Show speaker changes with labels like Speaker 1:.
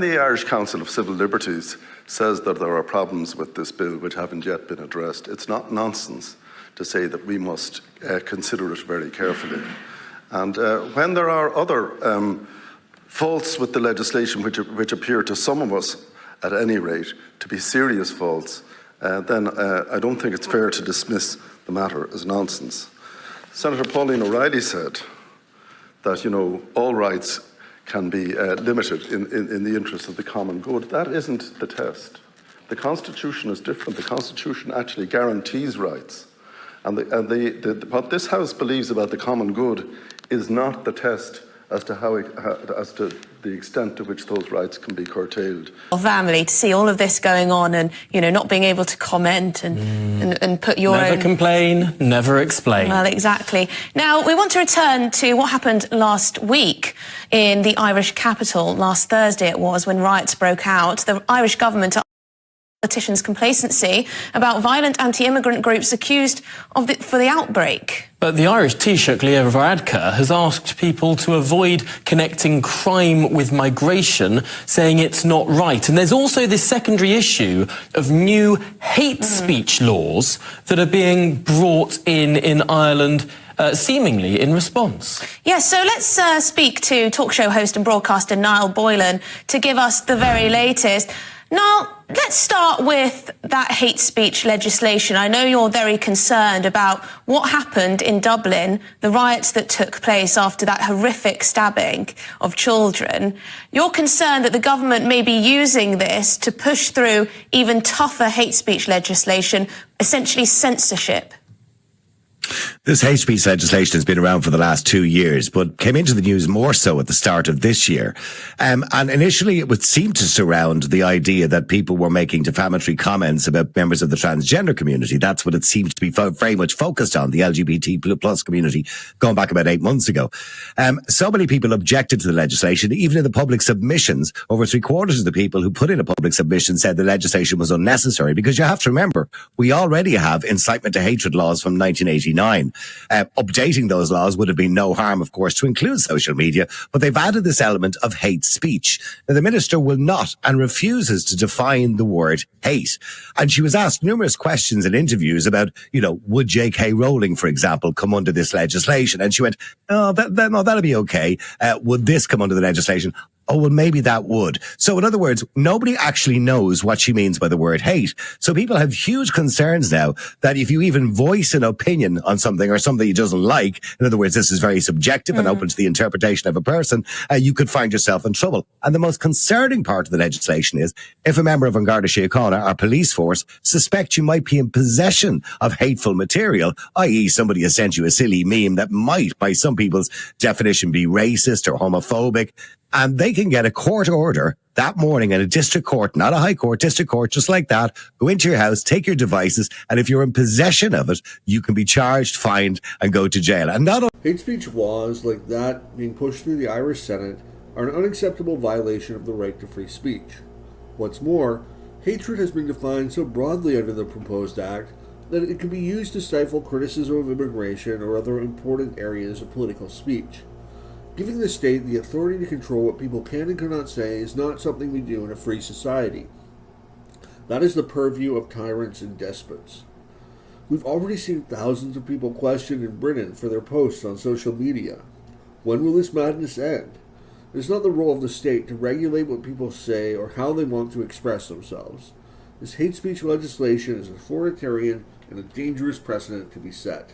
Speaker 1: the Irish Council of Civil Liberties says that there are problems with this bill which haven't yet been addressed, it's not nonsense to say that we must consider it very carefully. And when there are other faults with the legislation which appear to some of us, at any rate, to be serious faults, then I don't think it's fair to dismiss the matter as nonsense. Senator Pauline O'Reilly said that, all rights can be limited in the interest of the common good. That isn't the test. The Constitution is different. The Constitution actually guarantees rights. And what this House believes about the common good is not the test as to the extent to which those rights can be curtailed.
Speaker 2: Family, to see all of this going on and, not being able to comment and put your
Speaker 3: Never complain, never explain.
Speaker 2: Well, exactly. Now, we want to return to what happened last week in the Irish capital. Last Thursday it was, when riots broke out. The Irish government politicians' complacency about violent anti-immigrant groups accused for the outbreak.
Speaker 3: But the Irish Taoiseach Leo Varadkar has asked people to avoid connecting crime with migration, saying it's not right. And there's also this secondary issue of new hate speech laws that are being brought in Ireland, seemingly in response.
Speaker 2: Yes, so let's speak to talk show host and broadcaster Niall Boylan to give us the very latest. Now, let's start with that hate speech legislation. I know you're very concerned about what happened in Dublin, the riots that took place after that horrific stabbing of children. You're concerned that the government may be using this to push through even tougher hate speech legislation, essentially censorship.
Speaker 4: This hate speech legislation has been around for the last 2 years, but came into the news more so at the start of this year. And initially it would seem to surround the idea that people were making defamatory comments about members of the transgender community. That's what it seems to be very much focused on, the LGBT plus community, going back about 8 months ago. So many people objected to the legislation, even in the public submissions. Over 3/4 of the people who put in a public submission said the legislation was unnecessary, because you have to remember, we already have incitement to hatred laws from 1989. Updating those laws would have been no harm, of course, to include social media, but they've added this element of hate speech. Now, the minister will not and refuses to define the word hate. And she was asked numerous questions in interviews about, would J.K. Rowling, for example, come under this legislation? And she went, no, that'll be okay. Would this come under the legislation? Oh, well, maybe that would. So in other words, nobody actually knows what she means by the word hate. So people have huge concerns now that if you even voice an opinion on something or something he doesn't like, in other words, this is very subjective and open to the interpretation of a person, you could find yourself in trouble. And the most concerning part of the legislation is if a member of An Garda Síochána, our police force, suspect you might be in possession of hateful material, i.e. somebody has sent you a silly meme that might, by some people's definition, be racist or homophobic, and they can get a court order that morning in a district court, not a high court, district court, just like that, go into your house, take your devices, and if you're in possession of it, you can be charged, fined, and go to jail. And not
Speaker 5: hate speech laws like that being pushed through the Irish Senate are an unacceptable violation of the right to free speech. What's more, hatred has been defined so broadly under the proposed act that it can be used to stifle criticism of immigration or other important areas of political speech. Giving the state the authority to control what people can and cannot say is not something we do in a free society. That is the purview of tyrants and despots. We've already seen thousands of people questioned in Britain for their posts on social media. When will this madness end? It is not the role of the state to regulate what people say or how they want to express themselves. This hate speech legislation is authoritarian and a dangerous precedent to be set.